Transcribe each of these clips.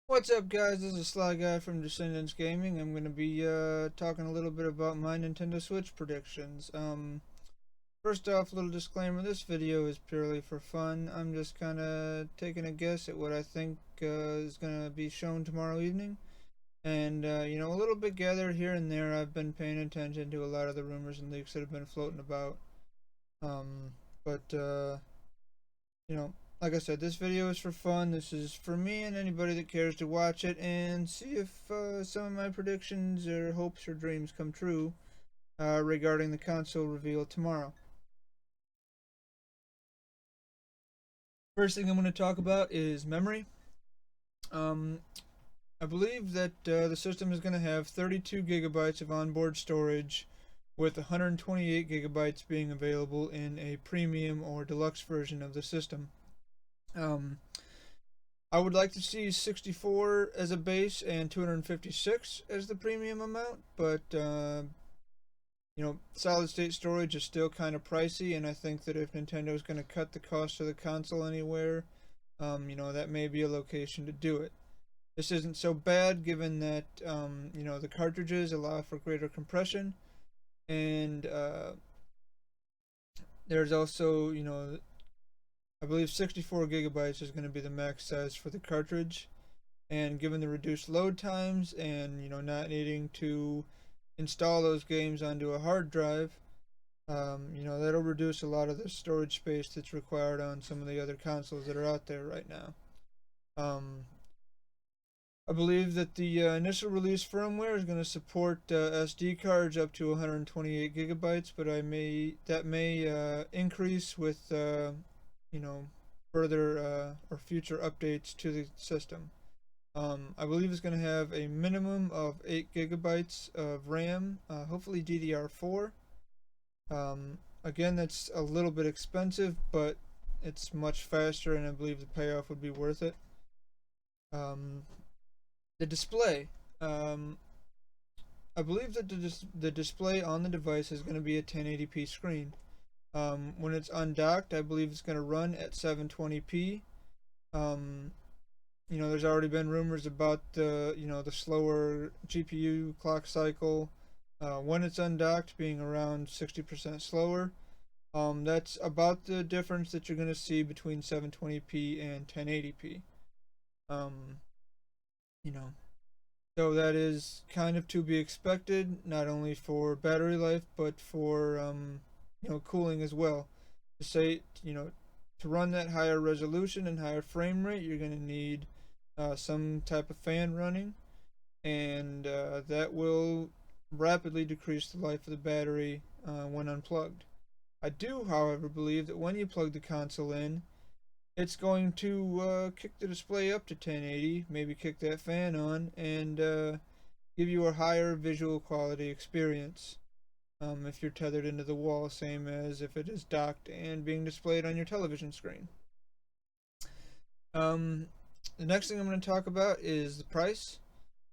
What's up, guys? This is Sliguy from Descendants Gaming. I'm going to be talking a little bit about my Nintendo Switch predictions. First off, a little disclaimer: this video is purely for fun. I'm just kind of taking a guess at what I think is going to be shown tomorrow evening, and a little bit gathered here and there. I've been paying attention to a lot of the rumors and leaks that have been floating about. Um, but you know, like I said, this video is for fun. This is for me and anybody that cares to watch it and see if some of my predictions or hopes or dreams come true regarding the console reveal tomorrow. First thing I'm going to talk about is memory. Um, I believe that the system is going to have 32 gigabytes of onboard storage, with 128 gigabytes being available in a premium or deluxe version of the system. Um, I would like to see 64 as a base and 256 as the premium amount, but solid state storage is still kind of pricey, and I think that if Nintendo is going to cut the cost of the console anywhere, that may be a location to do it. This isn't so bad given that the cartridges allow for greater compression, and there's also I believe 64 gigabytes is going to be the max size for the cartridge, and given the reduced load times and not needing to install those games onto a hard drive, that'll reduce a lot of the storage space that's required on some of the other consoles that are out there right now. um, I believe that the initial release firmware is going to support SD cards up to 128 gigabytes, but that may increase with you know further or future updates to the system. I believe it's going to have a minimum of 8 gigabytes of RAM, hopefully DDR4. Again, that's a little bit expensive, but it's much faster, and I believe the payoff would be worth it. Um, the display. Um, I believe that the display on the device is going to be a 1080p screen. When it's undocked, I believe it's going to run at 720p. Um, there's already been rumors about the slower GPU clock cycle when it's undocked being around 60% slower. That's about the difference that you're going to see between 720p and 1080p. Um, you know, so that is kind of to be expected, not only for battery life but for cooling as well. To say to run that higher resolution and higher frame rate, you're going to need some type of fan running, and that will rapidly decrease the life of the battery when unplugged. I do, however, believe that when you plug the console in, it's going to kick the display up to 1080, maybe kick that fan on, and give you a higher visual quality experience if you're tethered into the wall, same as if it is docked and being displayed on your television screen. Um, the next thing I'm going to talk about is the price.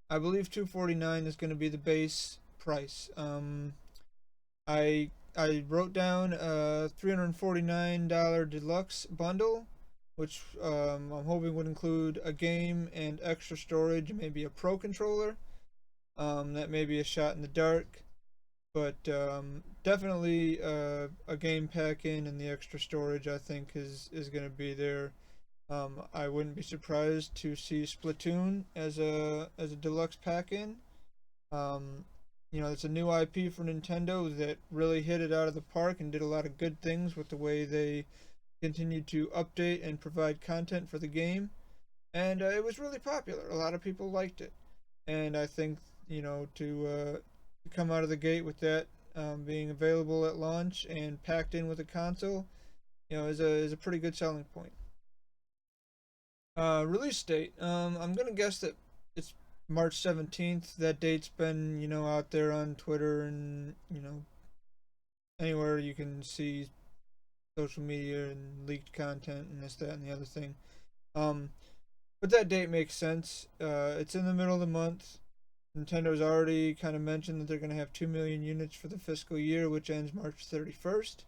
I believe 249 is going to be the base price. I wrote down a $349 deluxe bundle, which I'm hoping would include a game and extra storage, maybe a pro controller. That may be a shot in the dark, but definitely a game pack in, and the extra storage I think is going to be there. I wouldn't be surprised to see Splatoon as a deluxe pack in. Um, it's a new IP for Nintendo that really hit it out of the park and did a lot of good things with the way they continued to update and provide content for the game. And it was really popular. A lot of people liked it. And I think, to come out of the gate with that being available at launch and packed in with a console, is a pretty good selling point. Release date. I'm gonna guess that it's March 17th. That date's been, out there on Twitter and, anywhere you can see social media and leaked content and this, that, and the other thing. Um, but that date makes sense. It's in the middle of the month. Nintendo's already kind of mentioned that they're going to have 2 million units for the fiscal year, which ends March 31st.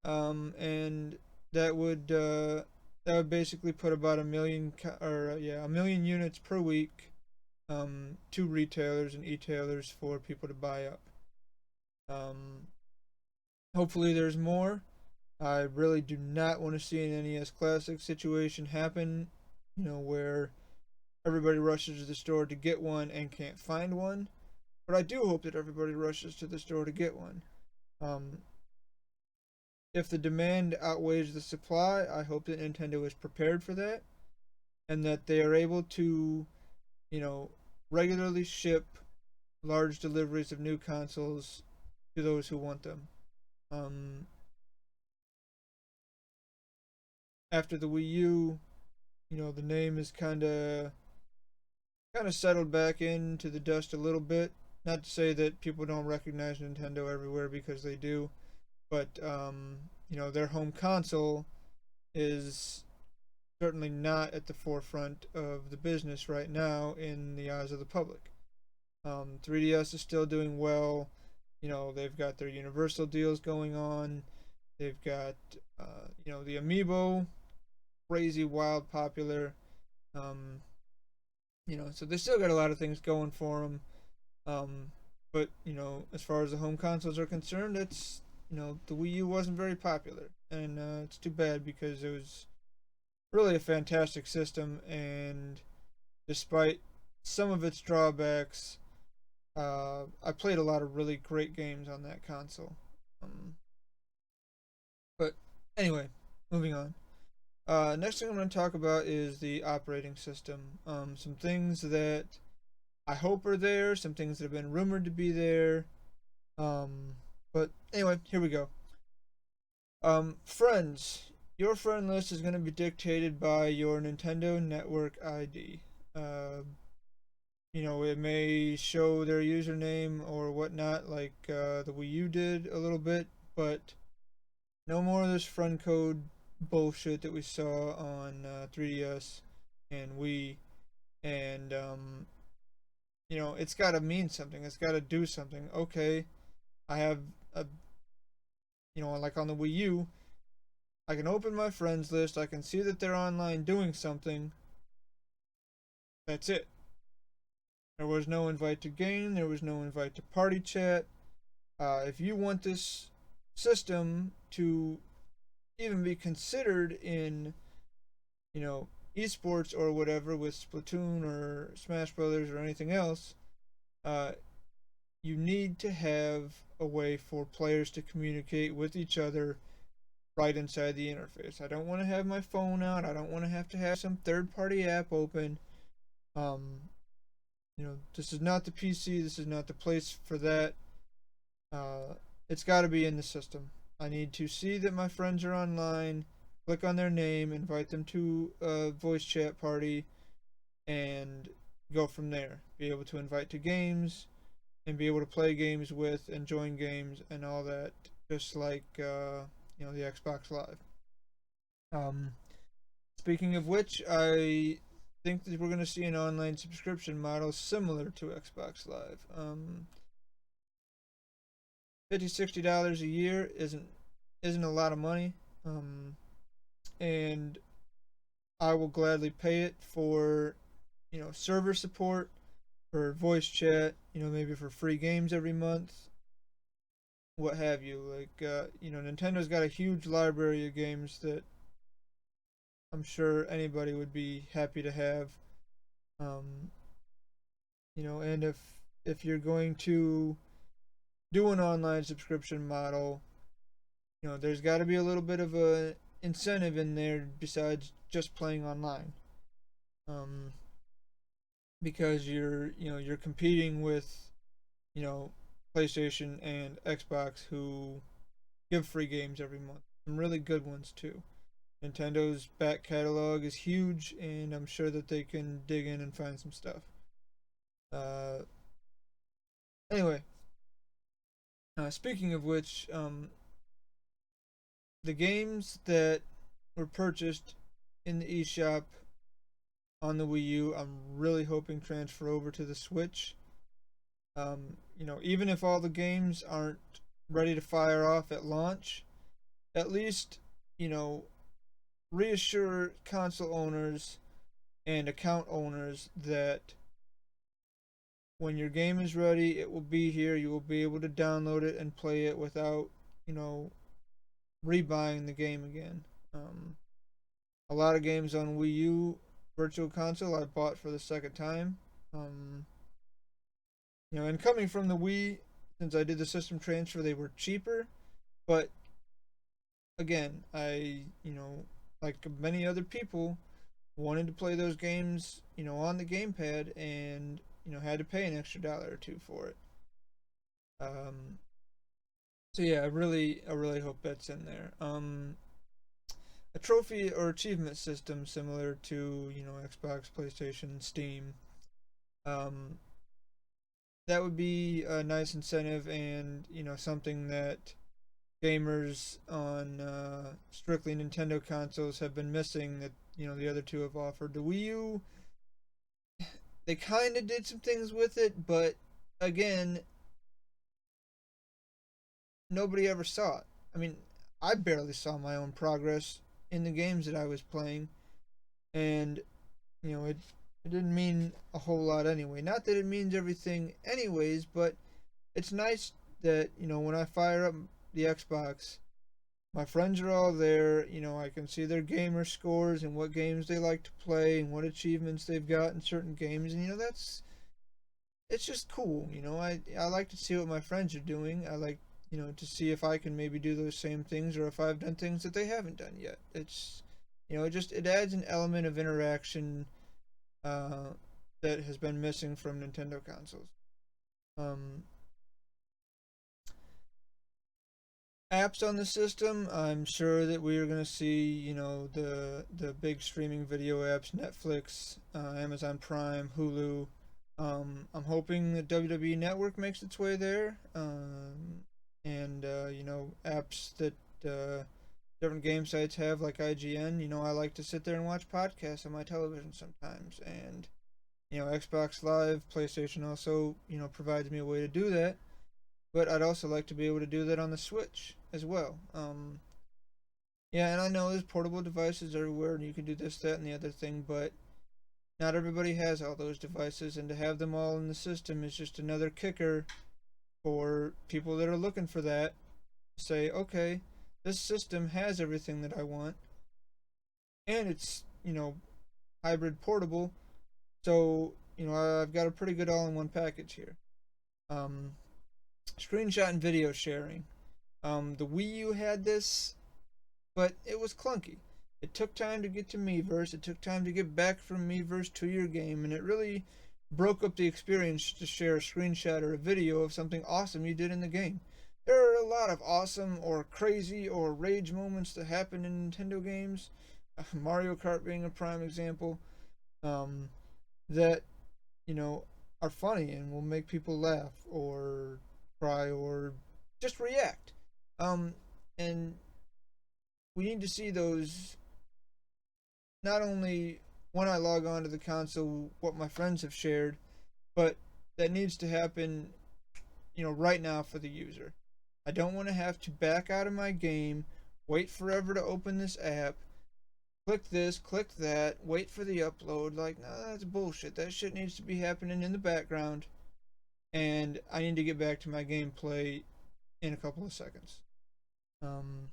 And that would that would basically put about a million a million units per week to retailers and e-tailers for people to buy up. Um, Hopefully, there's more. I really do not want to see an NES Classic situation happen, where everybody rushes to the store to get one and can't find one. But I do hope that everybody rushes to the store to get one. Um, if the demand outweighs the supply, I hope that Nintendo is prepared for that and that they are able to, you know, regularly ship large deliveries of new consoles to those who want them. Um, After the Wii U, the name is kind of settled back into the dust a little bit. Not to say that people don't recognize Nintendo everywhere, because they do, but their home console is certainly not at the forefront of the business right now in the eyes of the public. 3DS is still doing well. They've got their Universal deals going on. They've got the Amiibo, crazy, wild, popular. Um, so they still got a lot of things going for them. But as far as the home consoles are concerned, it's the Wii U wasn't very popular, and it's too bad because it was really a fantastic system, and despite some of its drawbacks, I played a lot of really great games on that console. Um, but anyway, moving on. Next thing I'm going to talk about is the operating system. Some things that I hope are there, some things that have been rumored to be there. But anyway, here we go. Friends. Your friend list is going to be dictated by your Nintendo Network ID. It may show their username or whatnot, like the Wii U did a little bit, but no more of this friend code bullshit that we saw on 3DS and Wii. And it's got to mean something. It's got to do something. Okay, I have a, like on the Wii U, I can open my friends list. I can see that they're online doing something. That's it. There was no invite to game. There was no invite to party chat. If you want this system to even be considered in, esports or whatever with Splatoon or Smash Brothers or anything else, uh, you need to have a way for players to communicate with each other right inside the interface. I don't want to have my phone out. I don't want to have some third-party app open. Um, this is not the PC. This is not the place for that. It's got to be in the system. I need to see that my friends are online, click on their name, invite them to a voice chat party, and go from there. Be able to invite to games, and be able to play games with and join games and all that, just like the Xbox Live. Um, Speaking of which, I think that we're going to see an online subscription model similar to Xbox Live. $50-$60 a year isn't a lot of money, and I will gladly pay it for server support, for voice chat, maybe for free games every month, what have you. Like Nintendo's got a huge library of games that I'm sure anybody would be happy to have. Um, and if you're going to do an online subscription model, there's got to be a little bit of a incentive in there besides just playing online. Um, because you're competing with you know PlayStation and Xbox, who give free games every month. Some really good ones too. Nintendo's back catalog is huge, and I'm sure that they can dig in and find some stuff. Uh, anyway, speaking of which, the games that were purchased in the eShop on the Wii U, I'm really hoping transfer over to the Switch. Even if all the games aren't ready to fire off at launch, at least, you know, reassure console owners and account owners that when your game is ready, it will be here. You will be able to download it and play it without, you know, rebuying the game again. Um, a lot of games on Wii U Virtual Console I bought for the second time. Um, and coming from the Wii, since I did the system transfer, they were cheaper. But again, like many other people, wanted to play those games, on the gamepad, and had to pay an extra dollar or two for it. Um, so yeah, I really hope that's in there. A trophy or achievement system similar to Xbox, PlayStation, Steam. Um, that would be a nice incentive, and something that gamers on strictly Nintendo consoles have been missing that the other two have offered. The Wii U, they kind of did some things with it, but again, nobody ever saw it. I mean, I barely saw my own progress in the games that I was playing, and it didn't mean a whole lot anyway. Not that it means everything anyways, but it's nice that when I fire up the Xbox, my friends are all there. I can see their gamer scores and what games they like to play and what achievements they've got in certain games, and it's just cool. I like to see what my friends are doing. I like to see if I can maybe do those same things, or if I've done things that they haven't done yet. It's it adds an element of interaction uh, that has been missing from Nintendo consoles. Um, Apps on the system, I'm sure that we are going to see, the big streaming video apps, Netflix, Amazon Prime, Hulu. I'm hoping the WWE Network makes its way there, and apps that different game sites have, like IGN. I like to sit there and watch podcasts on my television sometimes, and Xbox Live, PlayStation also provides me a way to do that. But I'd also like to be able to do that on the Switch as well. Yeah, and I know there's portable devices everywhere, and you can do this, that, and the other thing, but not everybody has all those devices, and to have them all in the system is just another kicker for people that are looking for that. Say, okay, this system has everything that I want, and it's hybrid portable, so I've got a pretty good all-in-one package here. Um, Screenshot and video sharing. The Wii U had this, but it was clunky. It took time to get to Miiverse. It took time to get back from Miiverse to your game, and it really broke up the experience to share a screenshot or a video of something awesome you did in the game. There are a lot of awesome or crazy or rage moments that happen in Nintendo games, Mario Kart being a prime example, um, that, you know, are funny and will make people laugh or cry or just react. Um, and we need to see those not only when I log on to the console, what my friends have shared, but that needs to happen, right now for the user. I don't want to have to back out of my game, wait forever to open this app, click this, click that, wait for the upload. Like, no, that's bullshit. That shit needs to be happening in the background, and I need to get back to my gameplay in a couple of seconds. Um,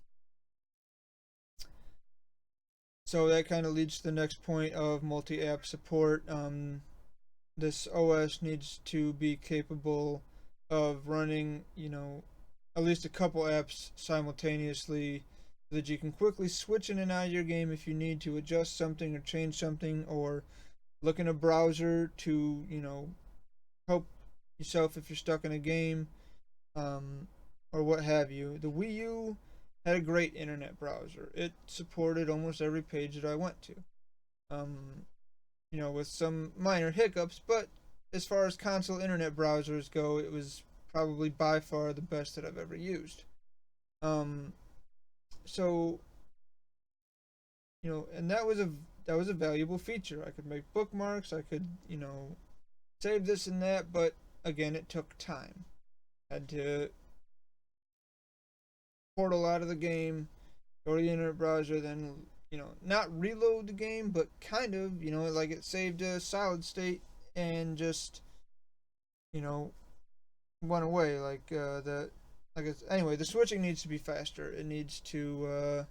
so that kind of leads to the next point of multi-app support. This OS needs to be capable of running, at least a couple apps simultaneously so that you can quickly switch in and out of your game if you need to adjust something or change something, or look in a browser to, help yourself if you're stuck in a game, um, or what have you. The Wii U had a great internet browser. It supported almost every page that I went to. Um, with some minor hiccups, but as far as console internet browsers go, it was probably by far the best that I've ever used. Um, so and that was a valuable feature. I could make bookmarks. I could save this and that, but again, it took time. I had to portal out of the game, go to the internet browser, then not reload the game, but kind of, like it saved a solid state and just, you know, went away. Anyway, the switching needs to be faster. It needs to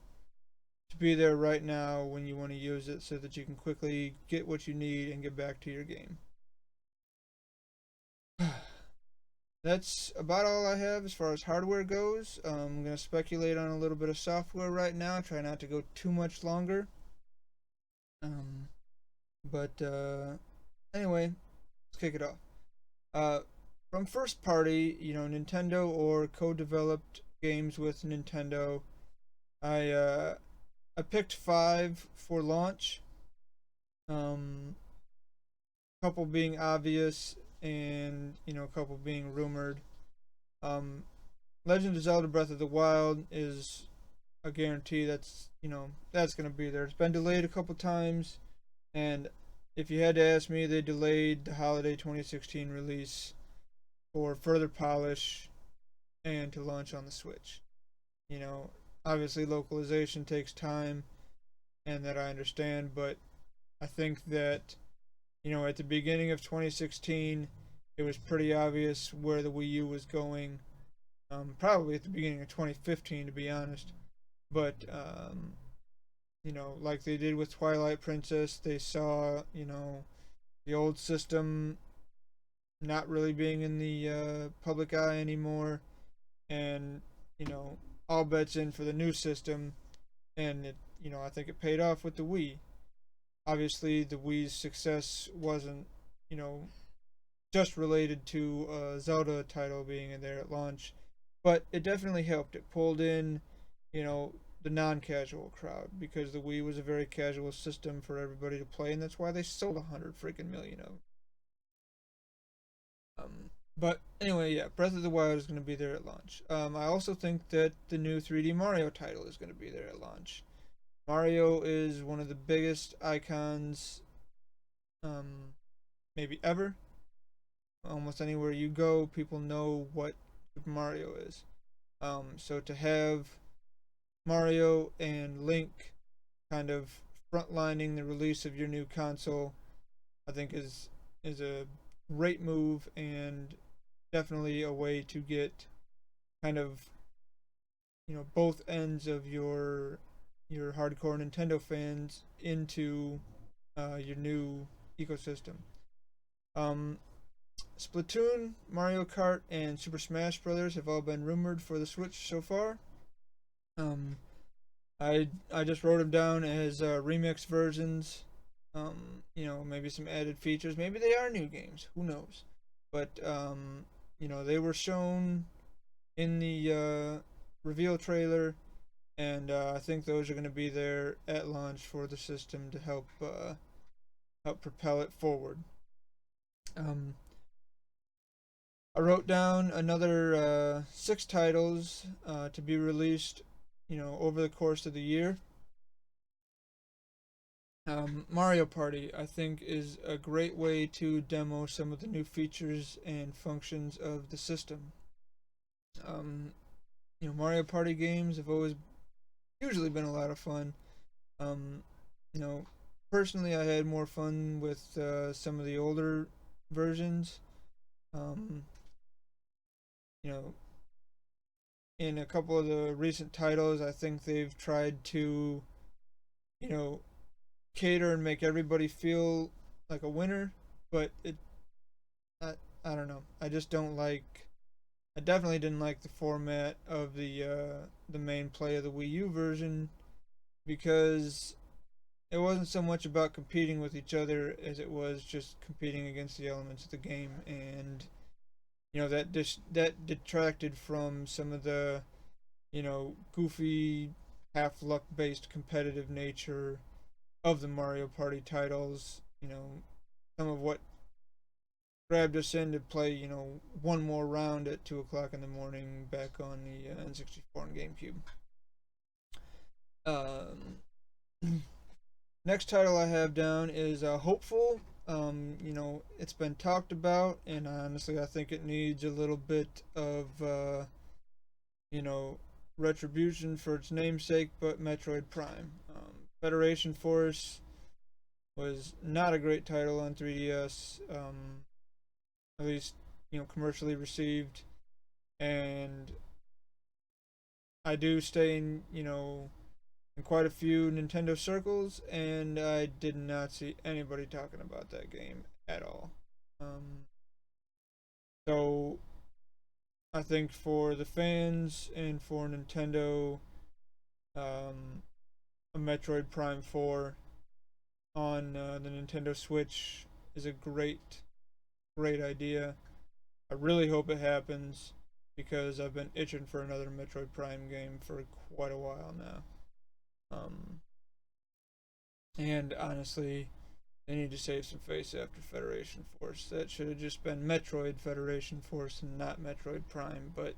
be there right now when you want to use it so that you can quickly get what you need and get back to your game. That's about all I have as far as hardware goes. I'm going to speculate on a little bit of software right now. Try not to go too much longer. Um, but anyway, let's kick it off. Uh, from first party, Nintendo or co-developed games with Nintendo, I picked 5 for launch. Couple being obvious, and a couple being rumored. Um, Legend of Zelda: Breath of the Wild is a guarantee. That's gonna be there. It's been delayed a couple times, and if you had to ask me, they delayed the holiday 2016 release for further polish and to launch on the Switch. You know, Obviously localization takes time, and that I understand, but I think that at the beginning of 2016, it was pretty obvious where the Wii U was going. Probably at the beginning of 2015, to be honest. But like they did with Twilight Princess, they saw the old system not really being in the public eye anymore, and all bets in for the new system, and I think it paid off with the Wii. Obviously, the Wii's success wasn't just related to a Zelda title being in there at launch, but it definitely helped. It pulled in, the non-casual crowd, because the Wii was a very casual system for everybody to play, and that's why they sold 100 freaking million of them. But anyway, yeah, Breath of the Wild is going to be there at launch. I also think that the new 3D Mario title is going to be there at launch. Mario is one of the biggest icons, maybe ever. Almost anywhere you go, people know what Super Mario is. So to have Mario and Link kind of frontlining the release of your new console, I think is a great move, and definitely a way to get kind of both ends of your hardcore Nintendo fans into your new ecosystem. Um, Splatoon, Mario Kart, and Super Smash Brothers have all been rumored for the Switch so far. Um, I just wrote them down as remix versions. Maybe some added features. Maybe they are new games. Who knows? But they were shown in the reveal trailer, and I think those are going to be there at launch for the system to help propel it forward. Um, I wrote down another 6 titles to be released, over the course of the year. Mario Party, I think, is a great way to demo some of the new features and functions of the system. Um, Mario Party games have always usually been a lot of fun. Um, you know, Personally, I had more fun with some of the older versions. Um, you know, in a couple of the recent titles, I think they've tried to, you know, cater and make everybody feel like a winner, but I, I don't know. I just don't like. I definitely didn't like the format of the main play of the Wii U version, because it wasn't so much about competing with each other as it was just competing against the elements of the game, and that detracted from some of the goofy, half luck based competitive nature of the Mario Party titles. Some of what grabbed us in to play one more round at 2 o'clock in the morning back on the N64 and GameCube. Next title I have down is Hopeful. It's been talked about, and honestly, I think it needs a little bit of, retribution for its namesake, but Metroid Prime. Federation Force was not a great title on 3DS, at least commercially received, and I do stay in quite a few Nintendo circles, and I did not see anybody talking about that game at all. Um, so I think for the fans and for Nintendo, um, a Metroid Prime 4 on the Nintendo Switch is a great idea. I really hope it happens because I've been itching for another Metroid Prime game for quite a while now. Um, and honestly, they need to save some face after Federation Force. That should have just been Metroid Federation Force and not Metroid Prime, but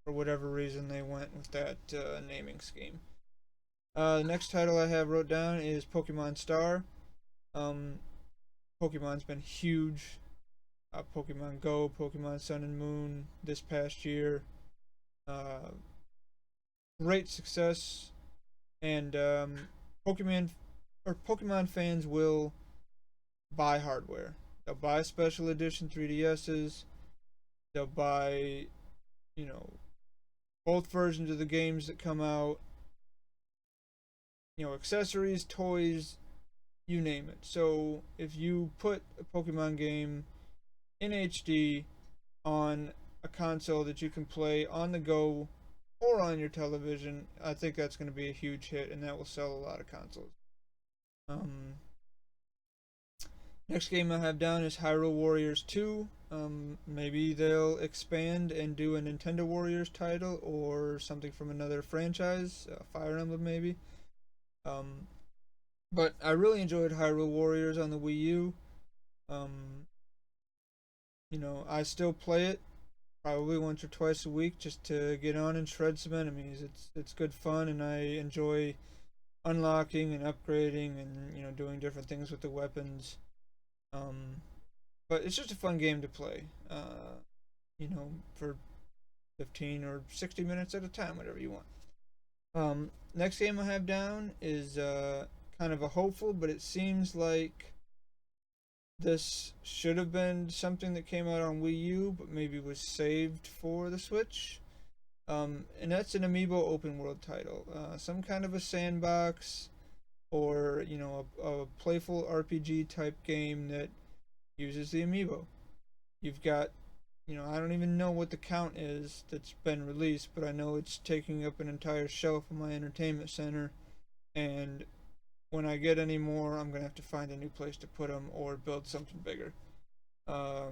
for whatever reason they went with that naming scheme. The next title I have wrote down is Pokemon Star. Um, Pokemon's been huge. Pokemon Go, Pokemon Sun and Moon this past year. Uh, Great success, and Pokemon Pokemon fans will buy hardware. They'll buy special edition 3DSs. They'll buy, you know, both versions of the games that come out. Accessories, toys, you name it. So if you put a Pokemon game in HD on a console that you can play on the go or on your television, I think that's going to be a huge hit, and that will sell a lot of consoles. Um, Next game I have down is Hyrule Warriors 2. Maybe they'll expand and do a Nintendo Warriors title or something from another franchise, Fire Emblem maybe. Um, but I really enjoyed Hyrule Warriors on the Wii U. Um, I still play it probably once or twice a week just to get on and shred some enemies. It's good fun, and I enjoy unlocking and upgrading and doing different things with the weapons. Um, but it's just a fun game to play. For 15 or 60 minutes at a time, whatever you want. Next game I have down is kind of a hopeful, but it seems like this should have been something that came out on Wii U, but maybe was saved for the Switch. And that's an Amiibo open world title. Some kind of a sandbox or, a playful RPG type game that uses the Amiibo. You've got, I don't even know what the count is that's been released, but I know it's taking up an entire shelf in my entertainment center. And when I get any more, I'm going to have to find a new place to put them or build something bigger. Uh,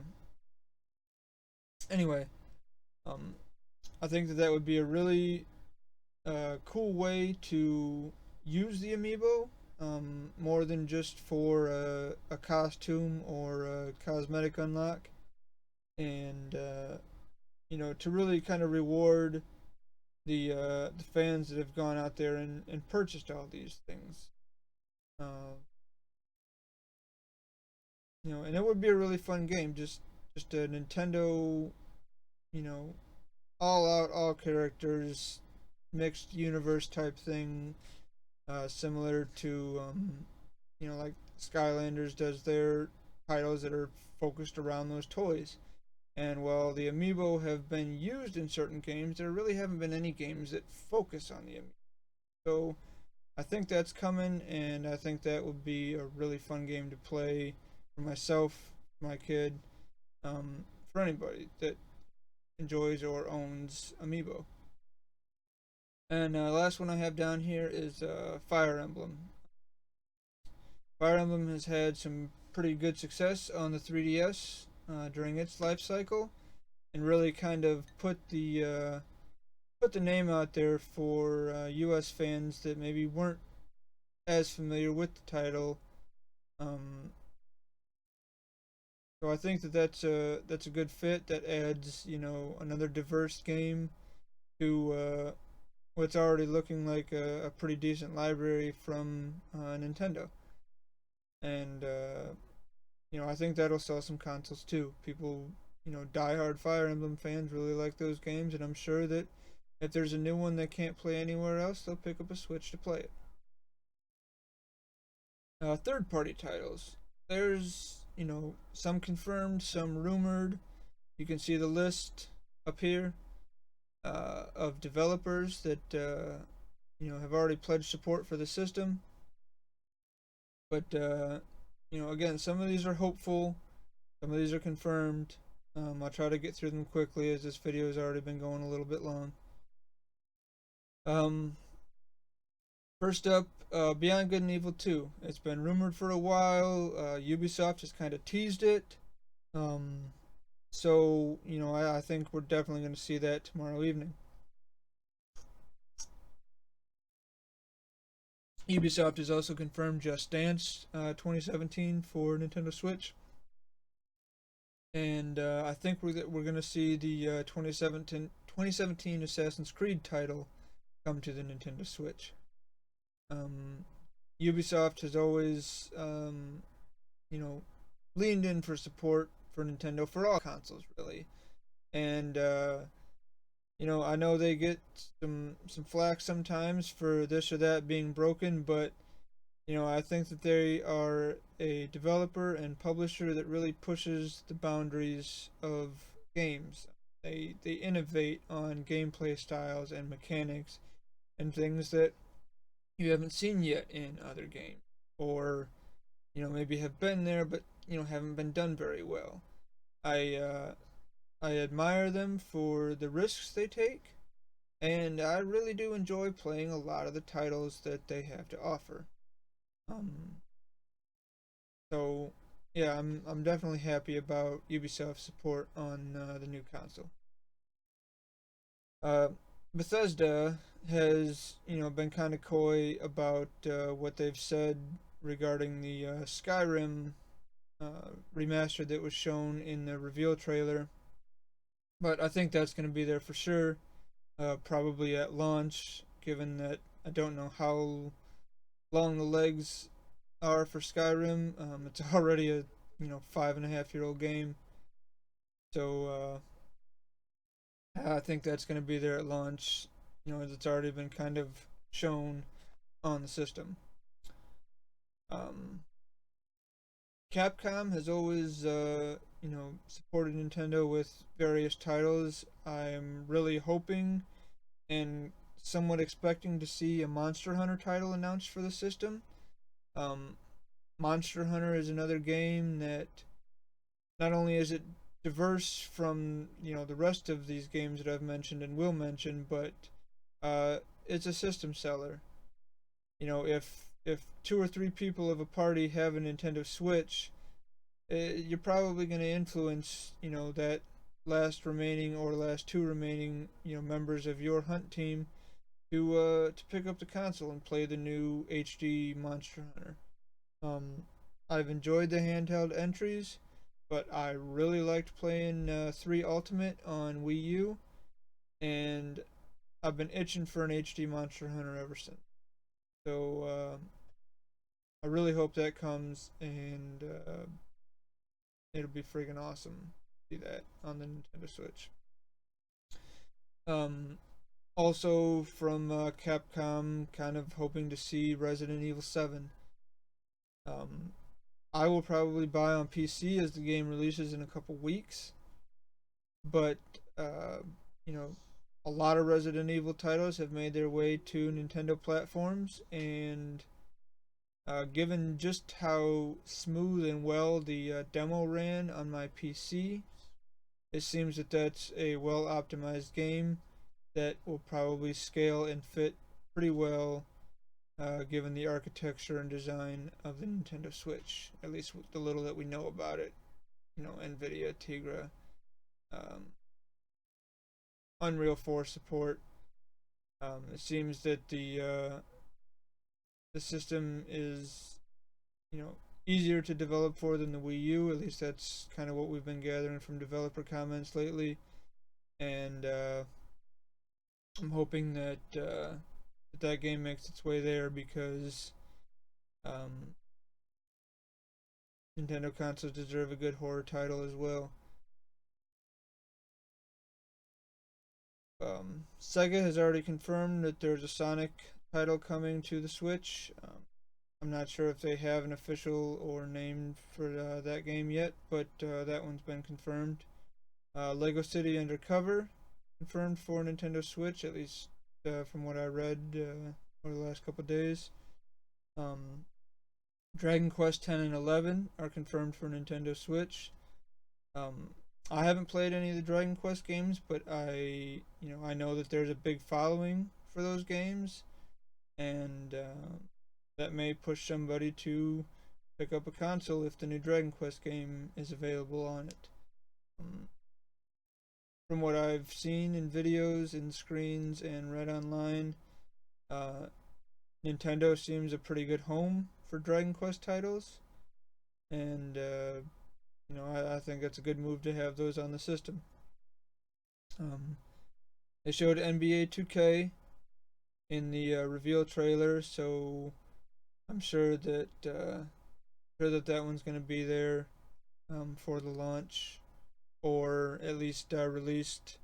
anyway, um, I think that would be a really cool way to use the amiibo, more than just for a costume or a cosmetic unlock, and to really kind of reward the fans that have gone out there and purchased all these things. Uh, and it would be a really fun game. Just a Nintendo, you know, all out, all characters, mixed universe type thing, similar to like Skylanders does their titles that are focused around those toys. And while the amiibo have been used in certain games, there really haven't been any games that focus on the amiibo. So I think that's coming, and I think that would be a really fun game to play for myself, my kid, for anybody that enjoys or owns amiibo. And last one I have down here is Fire Emblem. Fire Emblem has had some pretty good success on the 3DS during its life cycle, and really kind of put the name out there for U.S. fans that maybe weren't as familiar with the title. Um, so I think that that's a good fit. That adds another diverse game to what's already looking like a pretty decent library from Nintendo, and I think that'll sell some consoles too. People, diehard Fire Emblem fans really like those games, and I'm sure that if there's a new one they can't play anywhere else, they'll pick up a Switch to play it. Third-party titles. There's, some confirmed, some rumored. You can see the list up here of developers that have already pledged support for the system. But again, some of these are hopeful, some of these are confirmed. I'll try to get through them quickly as this video has already been going a little bit long. Um, First up, Beyond Good and Evil 2. It's been rumored for a while. Ubisoft has kind of teased it. Um, so, I think we're definitely going to see that tomorrow evening. Ubisoft has also confirmed Just Dance 2017 for Nintendo Switch. And I think we're going to see the 2017 Assassin's Creed title come to the Nintendo Switch. Ubisoft has always, leaned in for support for Nintendo for all consoles, really. And I know they get some flack sometimes for this or that being broken, but I think that they are a developer and publisher that really pushes the boundaries of games. They innovate on gameplay styles and mechanics and things that you haven't seen yet in other games, or maybe have been there but haven't been done very well. I admire them for the risks they take, and I really do enjoy playing a lot of the titles that they have to offer. Um, so yeah, I'm definitely happy about Ubisoft's support on the new console. Uh, Bethesda has been kind of coy about what they've said regarding the Skyrim remaster that was shown in the reveal trailer, but I think that's going to be there for sure. Probably at launch, given that I don't know how long the legs are for Skyrim. It's already a 5.5-year-old game, so I think that's going to be there at launch. As it's already been kind of shown on the system. Um, Capcom has always supported Nintendo with various titles. I'm really hoping and somewhat expecting to see a Monster Hunter title announced for the system. Um, Monster Hunter is another game that not only is it diverse from the rest of these games that I've mentioned and will mention, but it's a system seller. If two or three people of a party have a Nintendo Switch, you're probably going to influence that last two remaining members of your hunt team to pick up the console and play the new HD Monster Hunter. I've enjoyed the handheld entries, but I really liked playing 3 Ultimate on Wii U, and I've been itching for an HD Monster Hunter ever since. So I really hope that comes, and it'll be friggin' awesome to see that on the Nintendo Switch. Um, Also from Capcom, kind of hoping to see Resident Evil 7. Um, I will probably buy on PC as the game releases in a couple weeks, but uh, you know, a lot of Resident Evil titles have made their way to Nintendo platforms, and given just how smooth and well the demo ran on my PC, it seems that that's a well optimized game that will probably scale and fit pretty well given the architecture and design of the Nintendo Switch, at least with the little that we know about it. NVIDIA, Tegra, um, Unreal 4 support. It seems that the system is easier to develop for than the Wii U. At least that's kind of what we've been gathering from developer comments lately, and I'm hoping that game makes its way there because um, Nintendo consoles deserve a good horror title as well. Sega has already confirmed that there's a Sonic title coming to the Switch. I'm not sure if they have an official or name for that game yet, but that one's been confirmed. Lego City Undercover confirmed for Nintendo Switch, at least from what I read over the last couple of days. Um, Dragon Quest 10 and 11 are confirmed for Nintendo Switch. Um, I haven't played any of the Dragon Quest games, but I know that there's a big following for those games, and that may push somebody to pick up a console if the new Dragon Quest game is available on it. Um, from what I've seen in videos and screens and read online, uh, Nintendo seems a pretty good home for Dragon Quest titles, and I think it's a good move to have those on the system. They showed NBA 2K in the reveal trailer, so I'm sure that that one's going to be there for the launch, or at least released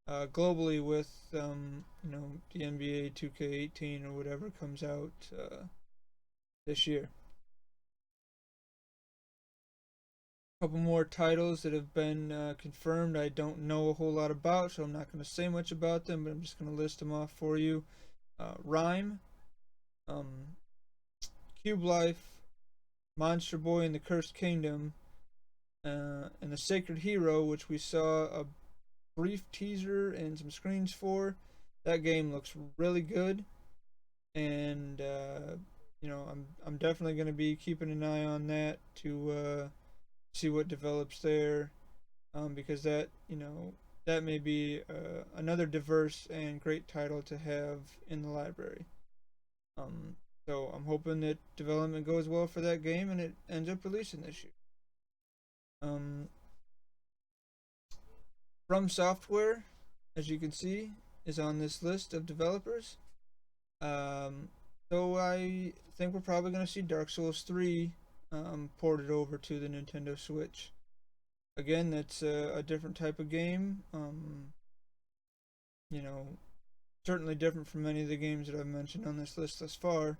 globally with the NBA 2K18 or whatever comes out this year. A couple more titles that have been confirmed I don't know a whole lot about, so I'm not going to say much about them, but I'm just going to list them off for you. Rhyme, Cube Life, Monster Boy and the Cursed Kingdom, and the Sacred Hero, which we saw a brief teaser and some screens for. That game looks really good, and I'm definitely going to be keeping an eye on that to see what develops there, because that may be another diverse and great title to have in the library. So I'm hoping that development goes well for that game and it ends up releasing this year. From Software, as you can see, is on this list of developers. So I think we're probably going to see Dark Souls 3 ported over to the Nintendo Switch. Again, that's a different type of game. Certainly different from many of the games that I've mentioned on this list thus far,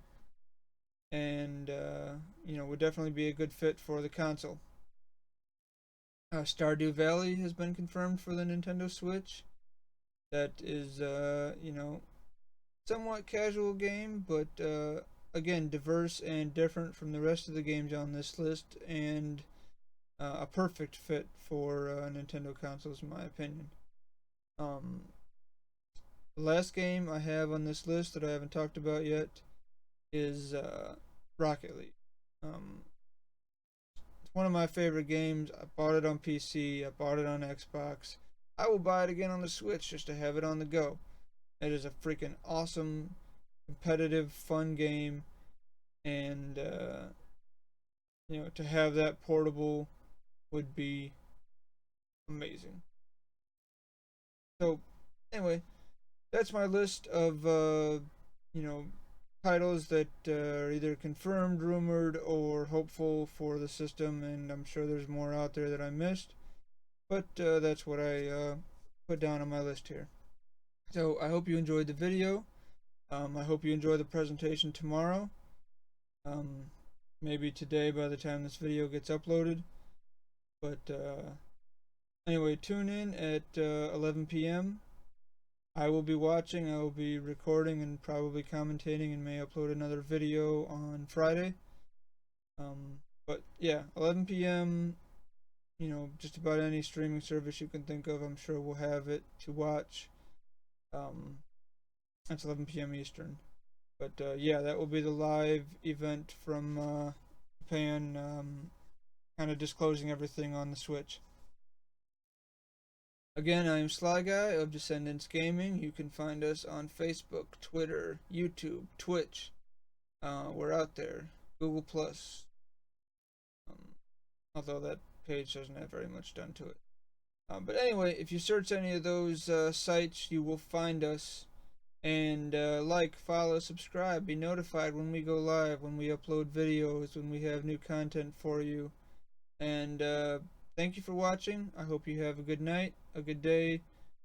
and would definitely be a good fit for the console. Stardew Valley has been confirmed for the Nintendo Switch. That is, somewhat casual game, but again, diverse and different from the rest of the games on this list, and a perfect fit for Nintendo consoles, in my opinion. The last game I have on this list that I haven't talked about yet is Rocket League. It's one of my favorite games. I bought it on PC, I bought it on Xbox. I will buy it again on the Switch just to have it on the go. It is a freaking awesome, competitive, fun game, and to have that portable would be amazing. So, anyway, that's my list of titles that are either confirmed, rumored, or hopeful for the system, and I'm sure there's more out there that I missed, but that's what I put down on my list here. So I hope you enjoyed the video. I hope you enjoy the presentation tomorrow. Maybe today by the time this video gets uploaded. But anyway, tune in at 11 p.m. I will be watching, I will be recording and probably commentating, and may upload another video on Friday. But yeah, 11 p.m., just about any streaming service you can think of, I'm sure we'll have it to watch. That's 11 p.m. Eastern. But yeah, that will be the live event from Japan, kind of disclosing everything on the Switch. Again, I am Sliguy of Descendants Gaming. You can find us on Facebook, Twitter, YouTube, Twitch. We're out there. Google Plus. Although that page doesn't have very much done to it. But anyway, if you search any of those sites, you will find us. And like, follow, subscribe, be notified when we go live, when we upload videos, when we have new content for you. And thank you for watching. I hope you have a good night, a good day,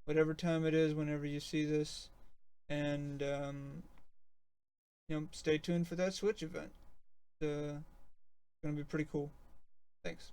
whatever time it is whenever you see this. And stay tuned for that Switch event. gonna be pretty cool. Thanks.